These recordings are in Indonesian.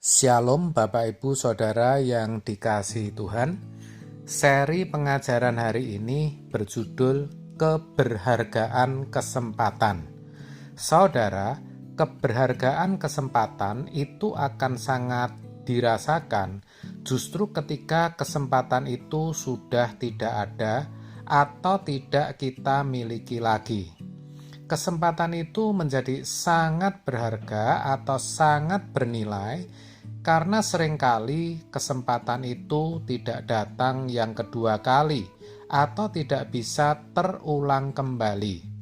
Shalom Bapak Ibu Saudara yang dikasihi Tuhan. Seri pengajaran hari ini berjudul Keberhargaan Kesempatan. Saudara, keberhargaan kesempatan itu akan sangat dirasakan justru ketika kesempatan itu sudah tidak ada atau tidak kita miliki lagi. Kesempatan itu menjadi sangat berharga atau sangat bernilai karena seringkali kesempatan itu tidak datang yang kedua kali atau tidak bisa terulang kembali.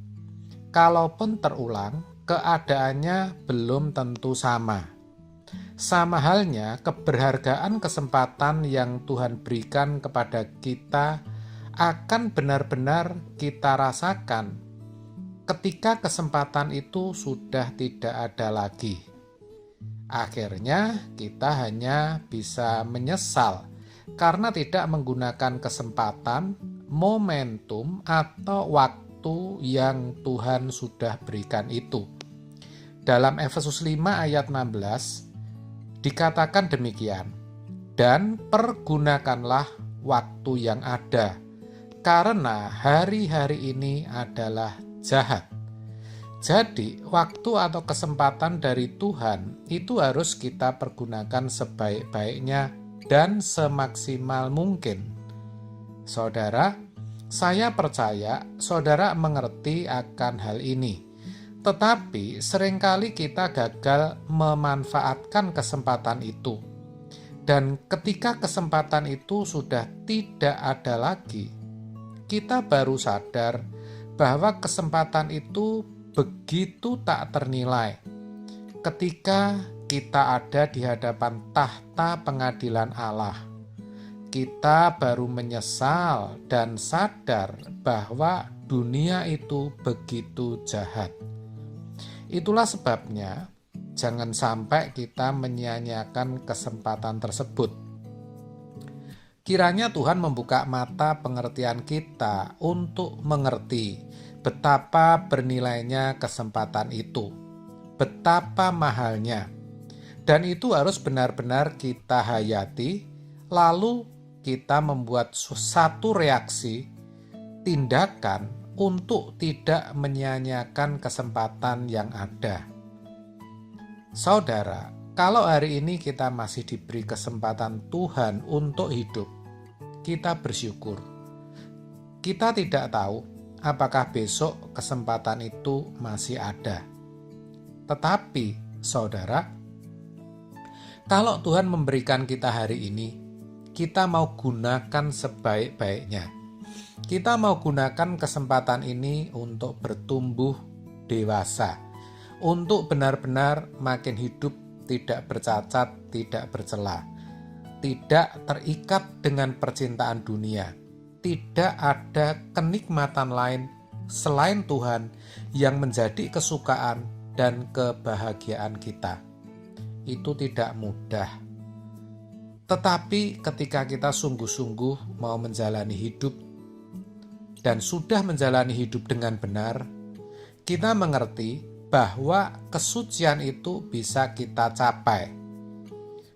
Kalaupun terulang, keadaannya belum tentu sama. Sama halnya keberhargaan kesempatan yang Tuhan berikan kepada kita akan benar-benar kita rasakan ketika kesempatan itu sudah tidak ada lagi. Akhirnya kita hanya bisa menyesal karena tidak menggunakan kesempatan, momentum, atau waktu yang Tuhan sudah berikan itu. Dalam Efesus 5 ayat 16 dikatakan demikian, "Dan pergunakanlah waktu yang ada, karena hari-hari ini adalah jahat." Jadi, waktu atau kesempatan dari Tuhan itu harus kita pergunakan sebaik-baiknya dan semaksimal mungkin. Saudara, saya percaya saudara mengerti akan hal ini. Tetapi seringkali kita gagal memanfaatkan kesempatan itu. Dan ketika kesempatan itu sudah tidak ada lagi, kita baru sadar bahwa kesempatan itu begitu tak ternilai ketika kita ada di hadapan tahta pengadilan Allah. Kita baru menyesal dan sadar bahwa dunia itu begitu jahat. Itulah sebabnya jangan sampai kita menyia-nyiakan kesempatan tersebut. Kiranya Tuhan membuka mata pengertian kita untuk mengerti betapa bernilainya kesempatan itu, betapa mahalnya. Dan itu harus benar-benar kita hayati, lalu kita membuat satu reaksi, tindakan untuk tidak menyia-nyiakan kesempatan yang ada. Saudara, kalau hari ini kita masih diberi kesempatan Tuhan untuk hidup, kita bersyukur. Kita tidak tahu apakah besok kesempatan itu masih ada. Tetapi, saudara, kalau Tuhan memberikan kita hari ini, kita mau gunakan sebaik-baiknya. Kita mau gunakan kesempatan ini untuk bertumbuh dewasa, untuk benar-benar makin hidup tidak bercacat, tidak bercela, tidak terikat dengan percintaan dunia. Tidak ada kenikmatan lain selain Tuhan yang menjadi kesukaan dan kebahagiaan kita. Itu tidak mudah. Tetapi ketika kita sungguh-sungguh mau menjalani hidup dan sudah menjalani hidup dengan benar, kita mengerti bahwa kesucian itu bisa kita capai.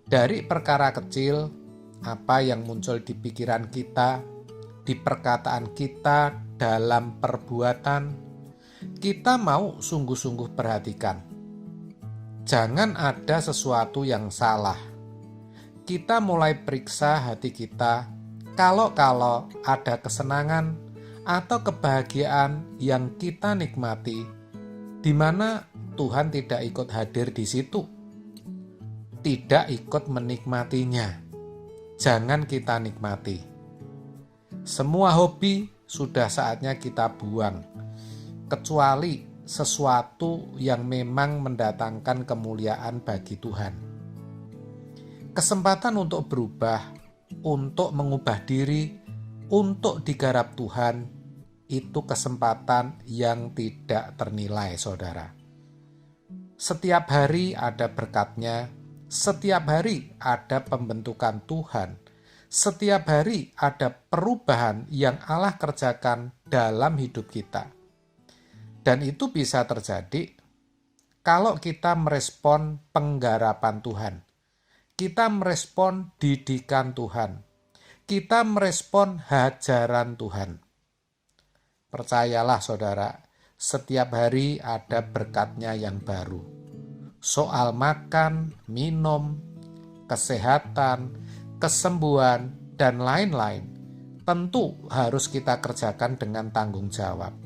Dari perkara kecil, apa yang muncul di pikiran kita, di perkataan kita, dalam perbuatan, kita mau sungguh-sungguh perhatikan. Jangan ada sesuatu yang salah. Kita mulai periksa hati kita, kalau ada kesenangan atau kebahagiaan yang kita nikmati, di mana Tuhan tidak ikut hadir di situ, tidak ikut menikmatinya. Jangan kita nikmati. Semua hobi sudah saatnya kita buang, kecuali sesuatu yang memang mendatangkan kemuliaan bagi Tuhan. Kesempatan untuk berubah, untuk mengubah diri, untuk digarap Tuhan, itu kesempatan yang tidak ternilai, saudara. Setiap hari ada berkatnya, setiap hari ada pembentukan Tuhan. Setiap hari ada perubahan yang Allah kerjakan dalam hidup kita. Dan itu bisa terjadi kalau kita merespon penggarapan Tuhan. kita merespon didikan Tuhan, kita merespon ajaran Tuhan. Percayalah saudara, setiap hari ada berkatnya yang baru. Soal makan, minum, kesehatan, kesembuhan, dan lain-lain, tentu harus kita kerjakan dengan tanggung jawab.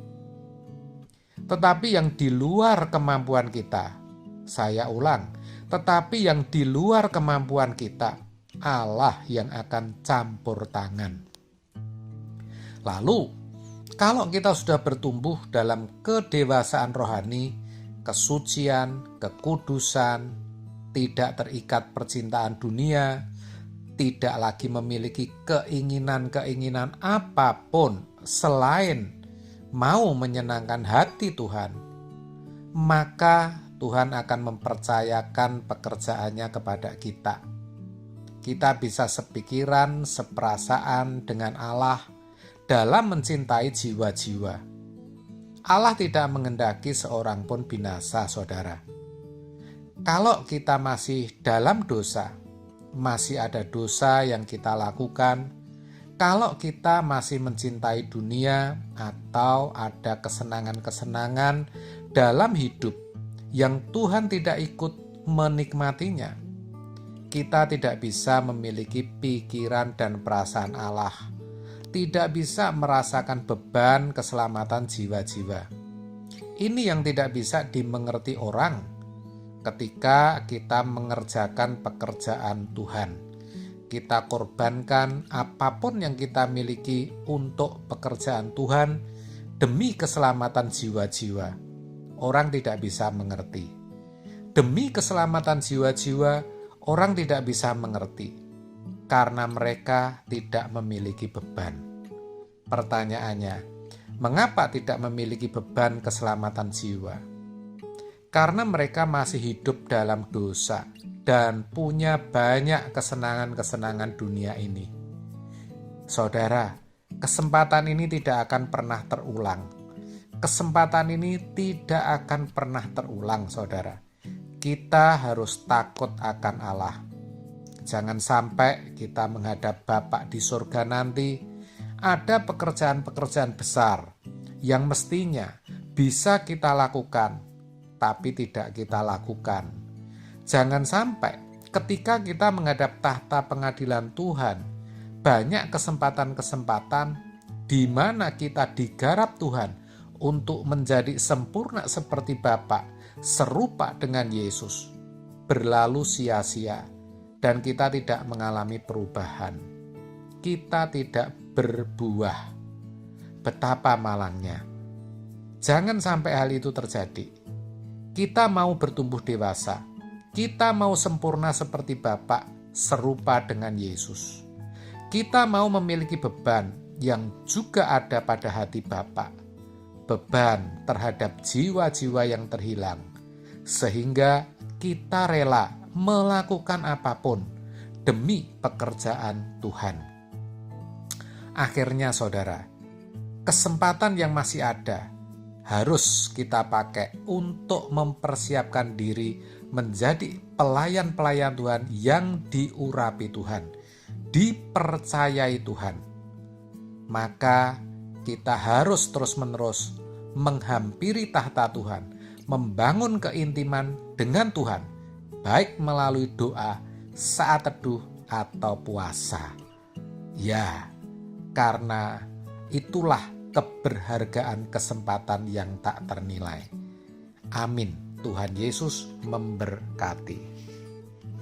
Tetapi yang di luar kemampuan kita, saya ulang, tetapi yang di luar kemampuan kita, Allah yang akan campur tangan. Lalu, kalau kita sudah bertumbuh dalam kedewasaan rohani, kesucian, kekudusan, tidak terikat percintaan dunia, tidak lagi memiliki keinginan-keinginan apapun selain mau menyenangkan hati Tuhan, maka Tuhan akan mempercayakan pekerjaannya kepada kita. Kita bisa sepikiran, seperasaan dengan Allah dalam mencintai jiwa-jiwa. Allah tidak menghendaki seorang pun binasa, saudara. Kalau kita masih dalam dosa, masih ada dosa yang kita lakukan, kalau kita masih mencintai dunia atau ada kesenangan-kesenangan dalam hidup yang Tuhan tidak ikut menikmatinya, kita tidak bisa memiliki pikiran dan perasaan Allah, tidak bisa merasakan beban keselamatan jiwa-jiwa. Ini yang tidak bisa dimengerti orang ketika kita mengerjakan pekerjaan Tuhan. Kita korbankan apapun yang kita miliki untuk pekerjaan Tuhan demi keselamatan jiwa-jiwa. Orang tidak bisa mengerti. Demi keselamatan jiwa-jiwa, orang tidak bisa mengerti karena mereka tidak memiliki beban. Pertanyaannya, mengapa tidak memiliki beban keselamatan jiwa? Karena mereka masih hidup dalam dosa dan punya banyak kesenangan-kesenangan dunia ini. Saudara, kesempatan ini tidak akan pernah terulang. Kesempatan ini tidak akan pernah terulang, saudara. Kita harus takut akan Allah. Jangan sampai kita menghadap Bapa di surga nanti, ada pekerjaan-pekerjaan besar yang mestinya bisa kita lakukan, tapi tidak kita lakukan. Jangan sampai ketika kita menghadap tahta pengadilan Tuhan, banyak kesempatan-kesempatan di mana kita digarap Tuhan untuk menjadi sempurna seperti Bapa, serupa dengan Yesus, berlalu sia-sia, dan kita tidak mengalami perubahan. Kita tidak berbuah. Betapa malangnya. Jangan sampai hal itu terjadi. Kita mau bertumbuh dewasa. Kita mau sempurna seperti Bapa, serupa dengan Yesus. Kita mau memiliki beban yang juga ada pada hati Bapa, beban terhadap jiwa-jiwa yang terhilang, sehingga kita rela melakukan apapun demi pekerjaan Tuhan. Akhirnya saudara, kesempatan yang masih ada harus kita pakai untuk mempersiapkan diri menjadi pelayan-pelayan Tuhan yang diurapi Tuhan, dipercayai Tuhan. Maka kita harus terus-menerus menghampiri tahta Tuhan, membangun keintiman dengan Tuhan, baik melalui doa, saat teduh, atau puasa. Ya, karena itulah keberhargaan kesempatan yang tak ternilai. Amin. Tuhan Yesus memberkati.